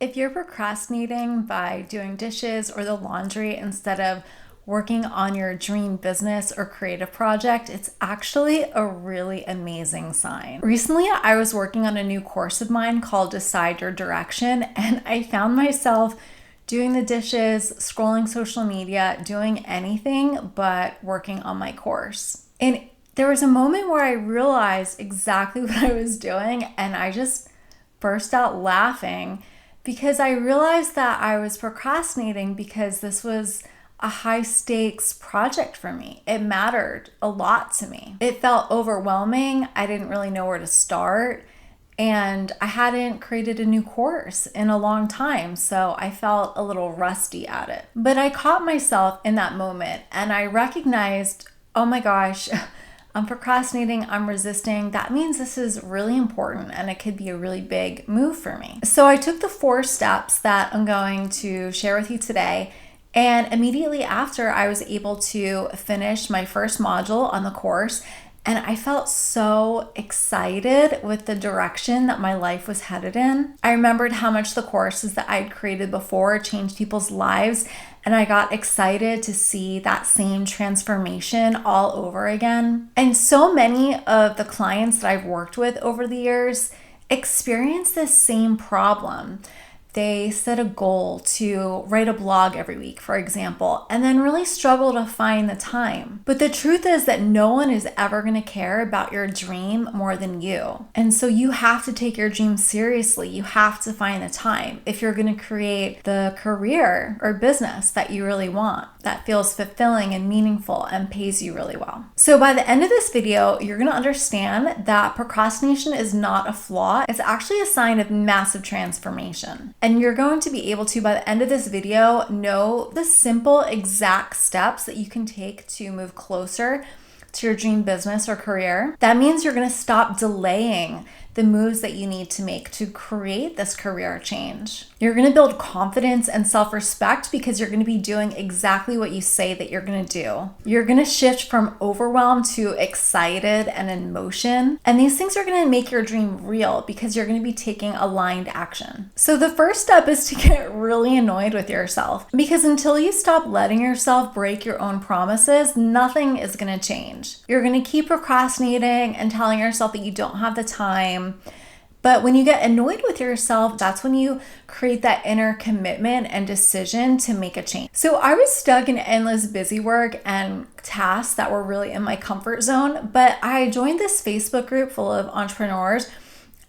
If you're procrastinating by doing dishes or the laundry instead of working on your dream business or creative project, it's actually a really amazing sign. Recently, I was working on a new course of mine called Decide Your Direction, and I found myself doing the dishes, scrolling social media, doing anything but working on my course. And there was a moment where I realized exactly what I was doing, and I just burst out laughing because I realized that I was procrastinating because this was a high stakes project for me. It mattered a lot to me. It felt overwhelming. I didn't really know where to start. And I hadn't created a new course in a long time, so I felt a little rusty at it. But I caught myself in that moment and I recognized, oh my gosh, I'm procrastinating, I'm resisting. That means this is really important and it could be a really big move for me. So I took the 4 steps that I'm going to share with you today. And immediately after, I was able to finish my first module on the course. And I felt so excited with the direction that my life was headed in. I remembered how much the courses that I'd created before changed people's lives. And I got excited to see that same transformation all over again. And so many of the clients that I've worked with over the years experience this same problem. They set a goal to write a blog every week, for example, and then really struggle to find the time. But the truth is that no one is ever going to care about your dream more than you. And so you have to take your dream seriously. You have to find the time if you're going to create the career or business that you really want, that feels fulfilling and meaningful and pays you really well. So by the end of this video, you're going to understand that procrastination is not a flaw. It's actually a sign of massive transformation. And you're going to be able to, by the end of this video, know the simple exact steps that you can take to move closer to your dream business or career. That means you're going to stop delaying the moves that you need to make to create this career change. You're going to build confidence and self-respect because you're going to be doing exactly what you say that you're going to do. You're going to shift from overwhelmed to excited and in motion. And these things are going to make your dream real because you're going to be taking aligned action. So the first step is to get really annoyed with yourself, because until you stop letting yourself break your own promises, nothing is going to change. You're going to keep procrastinating and telling yourself that you don't have the time. But when you get annoyed with yourself, that's when you create that inner commitment and decision to make a change. So I was stuck in endless busy work and tasks that were really in my comfort zone, but I joined this Facebook group full of entrepreneurs,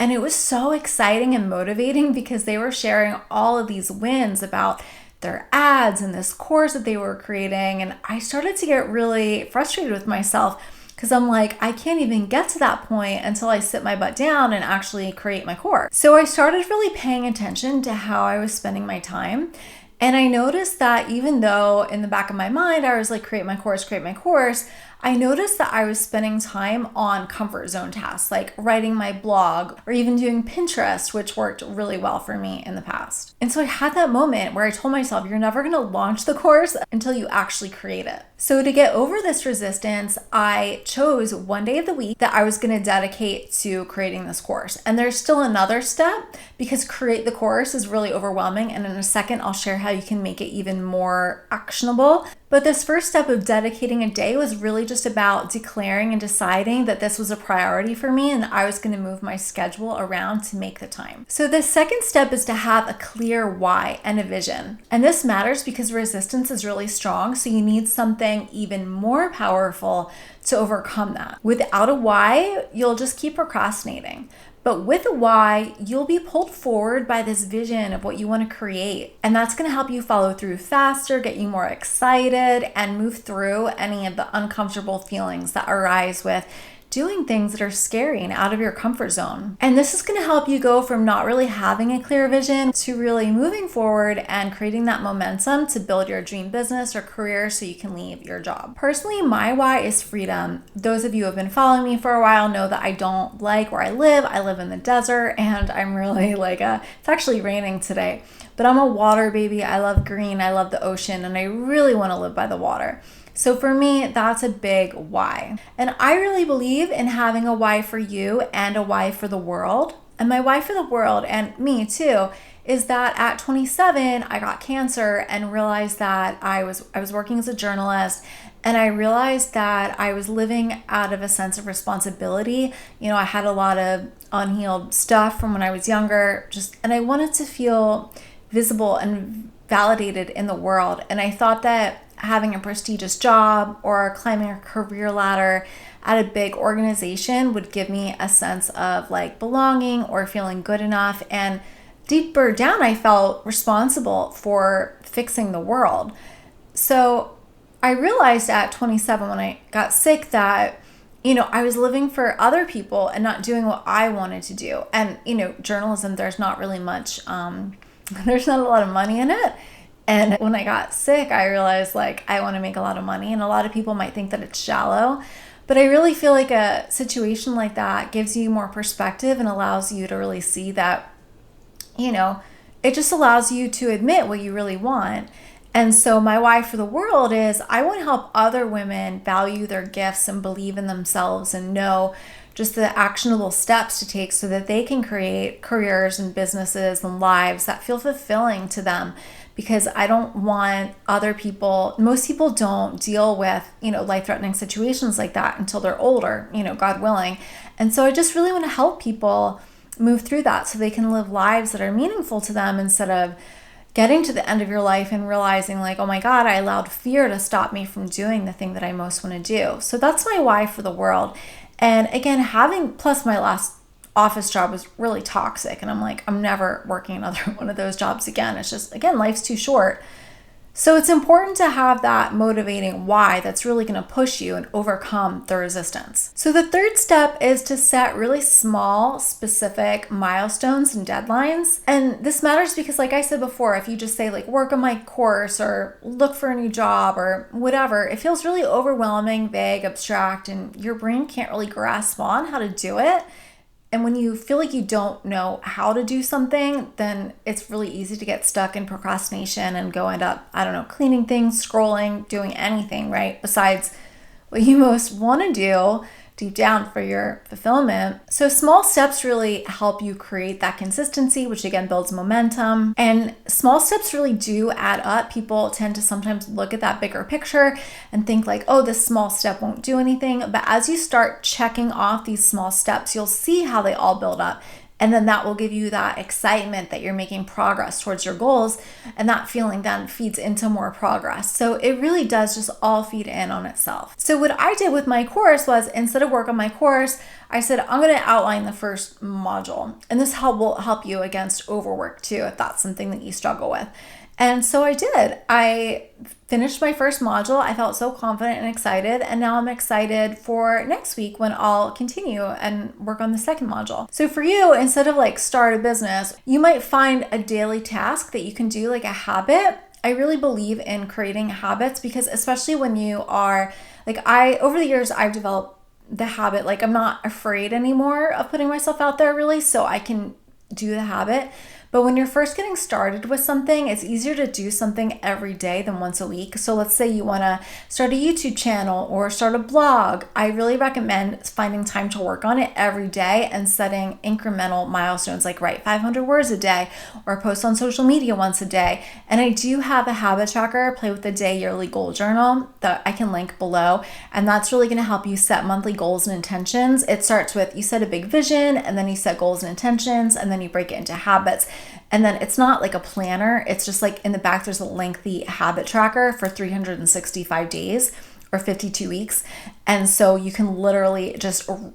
and it was so exciting and motivating because they were sharing all of these wins about their ads and this course that they were creating. And I started to get really frustrated with myself because I'm like, I can't even get to that point until I sit my butt down and actually create my course. So I started really paying attention to how I was spending my time. And I noticed that even though in the back of my mind, I was like, create my course, I noticed that I was spending time on comfort zone tasks, like writing my blog or even doing Pinterest, which worked really well for me in the past. And so I had that moment where I told myself, you're never going to launch the course until you actually create it. So to get over this resistance, I chose one day of the week that I was going to dedicate to creating this course. And there's still another step because create the course is really overwhelming. And in a second, I'll share how you can make it even more actionable. But this first step of dedicating a day was really just about declaring and deciding that this was a priority for me and I was going to move my schedule around to make the time. So the second step is to have a clear why and a vision. And this matters because resistance is really strong, so you need something even more powerful to overcome that. Without a why, you'll just keep procrastinating. But with a why, you'll be pulled forward by this vision of what you want to create. And that's going to help you follow through faster, get you more excited, and move through any of the uncomfortable feelings that arise with doing things that are scary and out of your comfort zone. And this is going to help you go from not really having a clear vision to really moving forward and creating that momentum to build your dream business or career so you can leave your job. Personally, my why is freedom. Those of you who have been following me for a while know that I don't like where I live. I live in the desert and I'm really it's actually raining today, but I'm a water baby. I love green. I love the ocean and I really want to live by the water. So for me, that's a big why. And I really believe in having a why for you and a why for the world. And my why for the world, and me too, is that at 27, I got cancer and realized that I was working as a journalist, and I realized that I was living out of a sense of responsibility. I had a lot of unhealed stuff from when I was younger, and I wanted to feel visible and validated in the world. And I thought that having a prestigious job or climbing a career ladder at a big organization would give me a sense of like belonging or feeling good enough. And deeper down, I felt responsible for fixing the world. So I realized at 27 when I got sick that, I was living for other people and not doing what I wanted to do. And, journalism, there's not really much, there's not a lot of money in it. And when I got sick, I realized like I want to make a lot of money, and a lot of people might think that it's shallow. But I really feel like a situation like that gives you more perspective and allows you to really see that, it just allows you to admit what you really want. And so my why for the world is I want to help other women value their gifts and believe in themselves and know just the actionable steps to take so that they can create careers and businesses and lives that feel fulfilling to them. Because I don't want most people don't deal with, life-threatening situations like that until they're older, God willing. And so I just really want to help people move through that so they can live lives that are meaningful to them, instead of getting to the end of your life and realizing like, oh my God, I allowed fear to stop me from doing the thing that I most want to do. So that's my why for the world. And again, plus my last office job was really toxic, and I'm like, I'm never working another one of those jobs again. It's just, again, life's too short. So it's important to have that motivating why that's really going to push you and overcome the resistance. So the third step is to set really small, specific milestones and deadlines. And this matters because, like I said before, if you just say like work on my course or look for a new job or whatever, it feels really overwhelming, vague, abstract, and your brain can't really grasp on how to do it. And when you feel like you don't know how to do something, then it's really easy to get stuck in procrastination and go end up, cleaning things, scrolling, doing anything, right? Besides what you most want to do deep down for your fulfillment. So small steps really help you create that consistency, which again builds momentum. And small steps really do add up. People tend to sometimes look at that bigger picture and think like, oh, this small step won't do anything. But as you start checking off these small steps, you'll see how they all build up. And then that will give you that excitement that you're making progress towards your goals. And that feeling then feeds into more progress. So it really does just all feed in on itself. So what I did with my course was, instead of work on my course, I said, I'm going to outline the first module. And this will help you against overwork too, if that's something that you struggle with. And so I did. I finished my first module. I felt so confident and excited. And now I'm excited for next week when I'll continue and work on the second module. So for you, instead of like start a business, you might find a daily task that you can do, like a habit. I really believe in creating habits, because especially when you are over the years, I've developed the habit, like I'm not afraid anymore of putting myself out there really, so I can do the habit. But when you're first getting started with something, it's easier to do something every day than once a week. So let's say you want to start a YouTube channel or start a blog. I really recommend finding time to work on it every day and setting incremental milestones, like write 500 words a day or post on social media once a day. And I do have a habit tracker, Play with the Day yearly goal journal, that I can link below. And that's really going to help you set monthly goals and intentions. It starts with, you set a big vision, and then you set goals and intentions, and then you break it into habits. And then it's not like a planner. It's just like in the back, there's a lengthy habit tracker for 365 days or 52 weeks. And so you can literally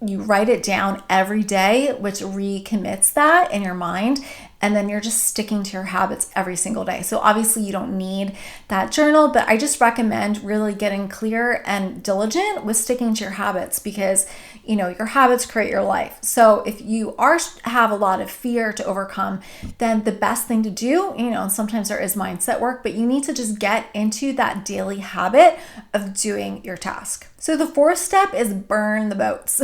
you write it down every day, which recommits that in your mind. And then you're just sticking to your habits every single day. So obviously you don't need that journal, but I just recommend really getting clear and diligent with sticking to your habits, because your habits create your life. So if you have a lot of fear to overcome, then the best thing to do, and sometimes there is mindset work, but you need to just get into that daily habit of doing your task. So the fourth step is burn the boats.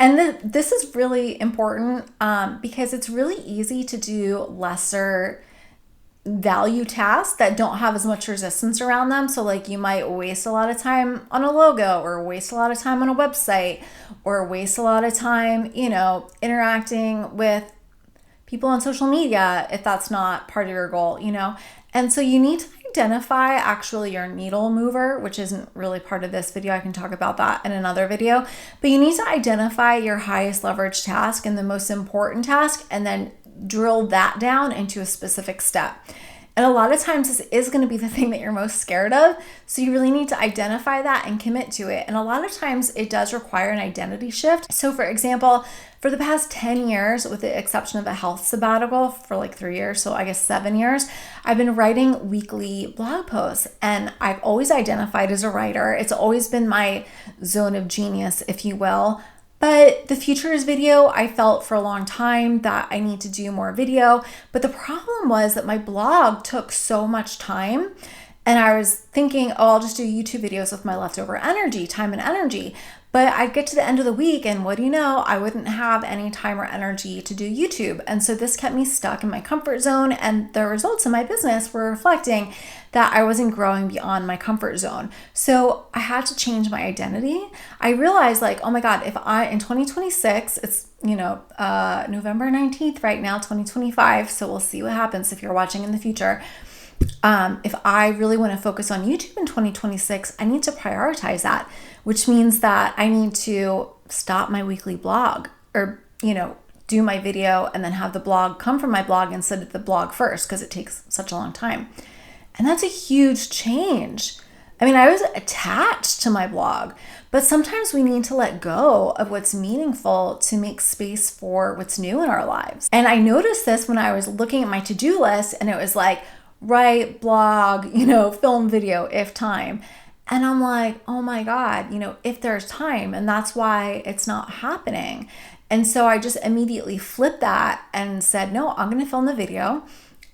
And this is really important because it's really easy to do lesser value tasks that don't have as much resistance around them. So like you might waste a lot of time on a logo, or waste a lot of time on a website, or waste a lot of time, interacting with people on social media if that's not part of your goal, you know? And so you need to identify actually your needle mover, which isn't really part of this video. I can talk about that in another video, but you need to identify your highest leverage task and the most important task, and then drill that down into a specific step. And a lot of times this is going to be the thing that you're most scared of. So you really need to identify that and commit to it. And a lot of times it does require an identity shift. So for example, for the past 10 years, with the exception of a health sabbatical for like 3 years, so I guess 7 years, I've been writing weekly blog posts, and I've always identified as a writer. It's always been my zone of genius, if you will. But the future is video. I felt for a long time that I need to do more video. But the problem was that my blog took so much time. And I was thinking, oh, I'll just do YouTube videos with my leftover energy, time and energy. But I'd get to the end of the week and what do you know, I wouldn't have any time or energy to do YouTube. And so this kept me stuck in my comfort zone, and the results of my business were reflecting that I wasn't growing beyond my comfort zone. So I had to change my identity. I realized like, oh my God, if in 2026, it's, November 19th right now, 2025. So we'll see what happens if you're watching in the future. If I really want to focus on YouTube in 2026, I need to prioritize that, which means that I need to stop my weekly blog, or, do my video and then have the blog come from my blog instead of the blog first, because it takes such a long time. And that's a huge change. I mean, I was attached to my blog, but sometimes we need to let go of what's meaningful to make space for what's new in our lives. And I noticed this when I was looking at my to-do list, and it was like, write, blog, film, video, if time. And I'm like, oh my God, if there's time, and that's why it's not happening. And so I just immediately flipped that and said, no, I'm going to film the video,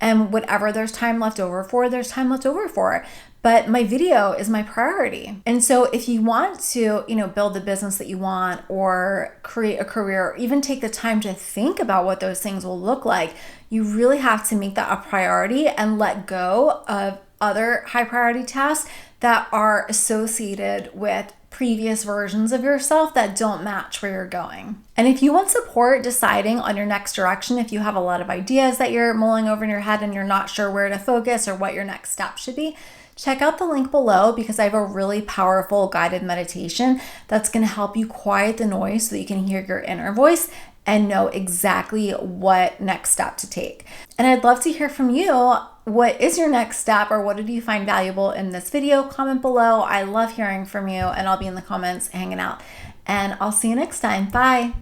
and whatever there's time left over for, there's time left over for. But my video is my priority. And so if you want to, build the business that you want, or create a career, or even take the time to think about what those things will look like, you really have to make that a priority and let go of other high priority tasks that are associated with previous versions of yourself that don't match where you're going. And if you want support deciding on your next direction, if you have a lot of ideas that you're mulling over in your head and you're not sure where to focus or what your next step should be, check out the link below, because I have a really powerful guided meditation that's going to help you quiet the noise so that you can hear your inner voice and know exactly what next step to take. And I'd love to hear from you. What is your next step, or what did you find valuable in this video? Comment below. I love hearing from you, and I'll be in the comments hanging out. And I'll see you next time. Bye.